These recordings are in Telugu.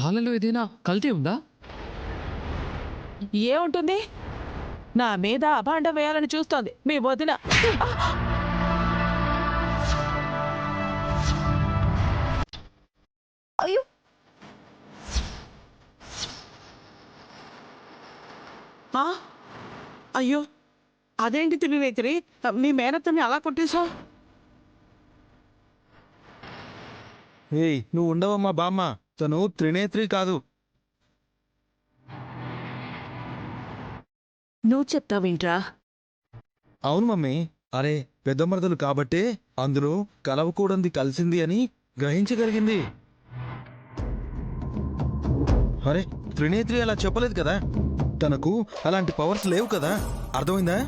పాలలో ఏదైనా కల్తీ ఉందా? ఏముంటుంది? నా మీద అభాండం వేయాలని చూస్తోంది మీ వదిన. అయ్యో ఆ? అయ్యో, అదేంటి త్రినేత్రి, మీ మేనత్తని అలా కొట్టేశావు? ఏయ్, నువ్వు ఉండవమ్మా బామ్మ. తను త్రినేత్రి కాదు. నువ్వు చెప్తావేంట్రా? అవును మమ్మీ. అరే, పెద్ద మరదలు కాబట్టే అందులో కలవకూడంది కలిసింది అని గ్రహించగలిగింది. అరే, త్రినేత్రి అలా చెప్పలేదు కదా. తనకు అలాంటి పవర్స్ లేవు కదా. అర్థమైందా?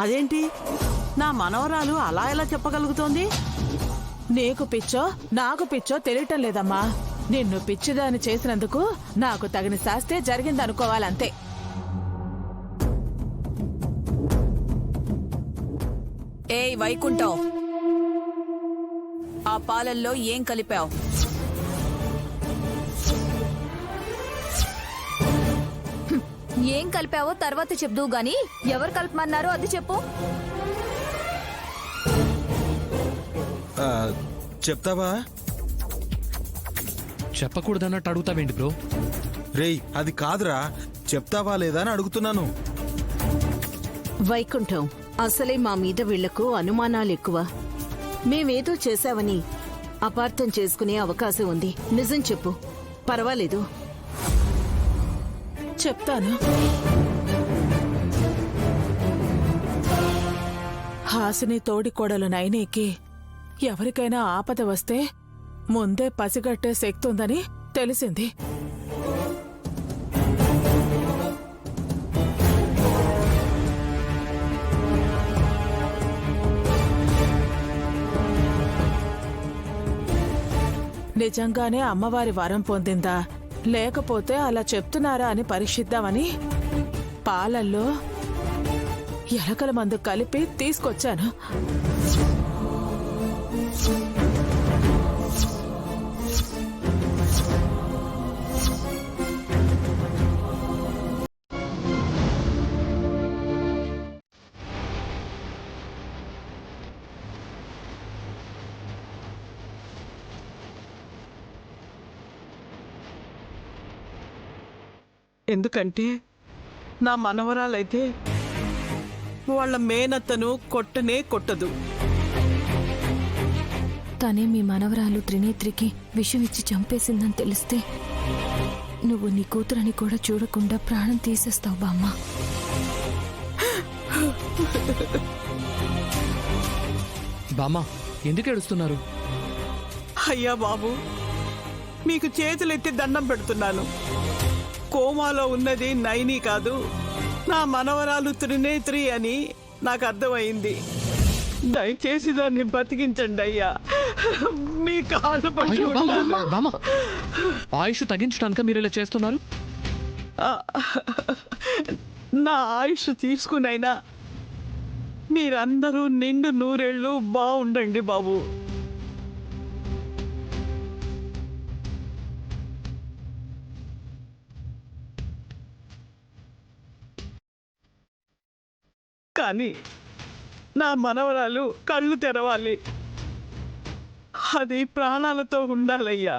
అదేంటి నా మనవరాలు అలా ఎలా చెప్పగలుగుతోంది? నీకు పిచ్చో నాకు పిచ్చో తెలియటం లేదమ్మా. నిన్ను పిచ్చిదాన్ని చేసినందుకు నాకు తగిన శాస్తే జరిగిందనుకోవాలంతే. ఏయ్ వైకుంఠం, ఆ పాలల్లో ఏం కలిపావు? ఏం కలిపావో తర్వాత చెప్దువు గాని ఎవరు కలపమన్నారో అది చెప్పు. చెప్తావా? చెప్పకూడదన్నట్టు అడుగుతావేంటి బ్రో? రేయ్, అది కాదురా. చెప్తావా లేదా అని అడుగుతున్నాను. వైకుంఠం, అసలే మా మీద వీళ్లకు అనుమానాలు ఎక్కువ. మేమేదో చేశావని అపార్థం చేసుకునే అవకాశం ఉంది. నిజం చెప్పు, పర్వాలేదు. చెప్తాను. హాసిని తోడికోడలు నైనేకి ఎవరికైనా ఆపద వస్తే ముందే పసిగట్టే శక్తి ఉందని తెలిసింది. నిజంగానే అమ్మవారి వరం పొందిందా లేకపోతే అలా చెప్తున్నారా అని పరీక్షిద్దామని పాలల్లో ఎలకల మందు కలిపి తీసుకొచ్చాను. ఎందుకంటే నా మనవరాలైతే వాళ్ళ మేనత్తను కొట్టనే కొట్టదు. తనే మీ మనవరాలు త్రినేత్రికి విషం ఇచ్చి చంపేసిందని తెలిస్తే నువ్వు నీ కూతురని కూడా చూడకుండా ప్రాణం తీసేస్తావు బామ్మ. బామ్మ, ఎందుకు ఏడుస్తున్నారు? అయ్యా బాబు, మీకు చేతులెత్తి దండం పెడుతున్నాను. కోమాలో ఉన్నది నైని కాదు, నా మనవరాలు త్రినేత్రి అని నాకు అర్థమైంది. దయచేసి దాన్ని బతికించండి అయ్యా, మీ కాళ్ళు బామ్మ, ఆయుష్ తగ్గించడానిక మీరు ఇలా చేస్తున్నారు? నా ఆయుష్ తీసుకునైనా మీరందరూ నిండు నూరేళ్ళు బాగుండండి బాబు. కానీ నా మనవరాలు కళ్ళు తెరవాలి, అది ప్రాణాలతో ఉండాలయ్యా.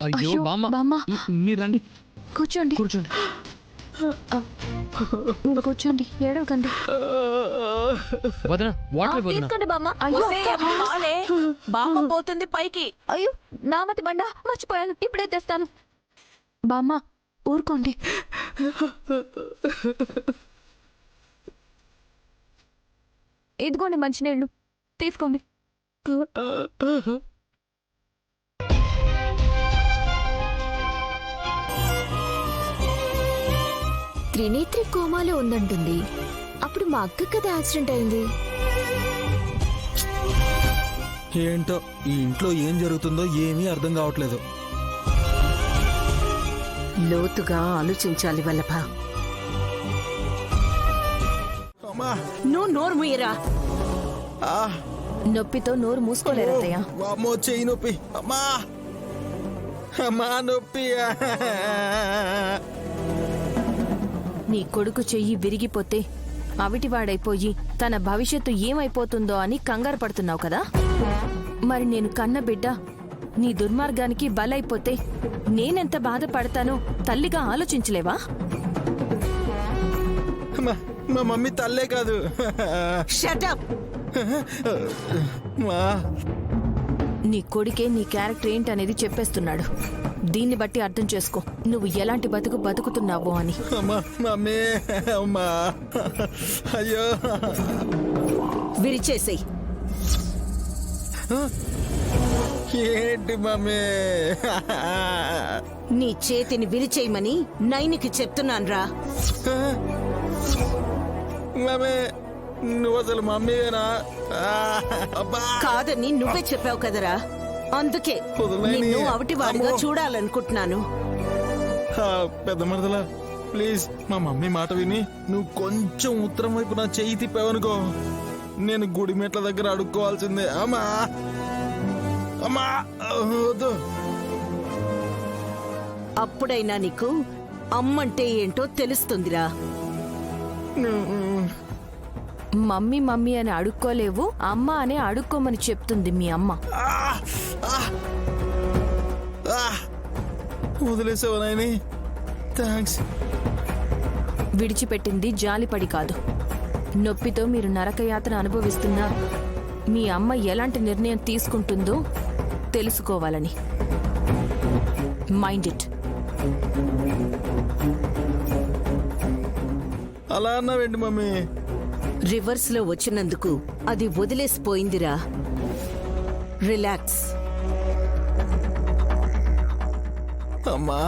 అయ్యో బామ్మ, మీరు రండి, కూర్చోండి. కూర్చోండి. కూర్చోండి, ఏడవకండి. వదన, వాటర్ వదన. తీసుకోండి బామ్మ. అయ్యో బామ్మ పోతుంది పైకి. అయ్యో నామతి బండ మర్చిపోయాను, ఇప్పుడే తెస్తాను. బామ్మ ఊరుకోండి. ఇదిగోండి మంచినీళ్ళు, తీసుకోండి. త్రినేత్రి కోమాలో ఉందంటుంది. అప్పుడు మా అక్క కదా యాక్సిడెంట్ అయింది. ఏంటో ఈ ఇంట్లో ఏం జరుగుతుందో ఏమీ అర్థం కావట్లేదు. లోతుగా ఆలోచించాలి వల్లభ. అమ్మా, నువ్వు నోరు ముయ్యరా. ఆ, నొప్పితో నోరు మూసుకోలేరు అత్తయ్య. వామ్మో, చెయ్యి నొప్పి. అమ్మా అమ్మా నొప్పి. నీ కొడుకు చెయ్యి విరిగిపోతే అవిటివాడైపోయి తన భవిష్యత్తు ఏమైపోతుందో అని కంగారు పడుతున్నావు కదా. మరి నేను కన్న బిడ్డ నీ దుర్మార్గానికి బలైపోతే నేనెంత బాధపడతానో తల్లిగా ఆలోచించలేవా? మా మమ్మీ తల్లే కాదు. షటప్. మా నీ కొడుకే నీ క్యారెక్టర్ ఏంటనేది చెప్పేస్తున్నాడు. దీన్ని బట్టి అర్థం చేసుకో నువ్వు ఎలాంటి బతుకు బతుకుతున్నావో అని. అమ్మా మమ్మీ. అమ్మా అయ్యో. విరిచేసేయ్. ఏంటి మమ్మీ? నీ చేతిని విరిచేయమని నైనికి చెప్తున్నాన్రా. మమ్మీ నువ్వు అసలు మమ్మీవేనా? అబ్బా కాదని నువ్వే చెప్పావు కదరా, అందుకే వదిలేయ్. నిన్ను అవిటివాడిగా అమ్మో. చూడాలనుకుంటున్నాను. పెద్ద మరదలా ప్లీజ్ మా మమ్మీ మాట విని నువ్వు కొంచెం ఉత్తరం వైపు నా చెయ్యి తిప్పావనుకో, నేను గుడి మెట్ల దగ్గర అడుక్కోవాల్సిందే. అమ్మా అమ్మా వద్దు. అప్పుడైనా నీకు అమ్మంటే ఏంటో తెలుస్తుందిరా. మమ్మీ మమ్మీ అని అడుక్కోలేవు, అమ్మ అని అడుక్కోమని చెప్తుంది మీ అమ్మ. వదిలేసావా నాయని? థ్యాంక్స్. విడిచిపెట్టింది జాలిపడి కాదు, నొప్పితో మీరు నరకయాతన అనుభవిస్తున్నా మీ అమ్మ ఎలాంటి నిర్ణయం తీసుకుంటుందో తెలుసుకోవాలని. Mind it. అలా అన్నావేంటి మమ్మీ? రివర్స్ లో వచ్చినందుకు అది వదిలేసిపోయిందిరా. రిలాక్స్. అమ్మా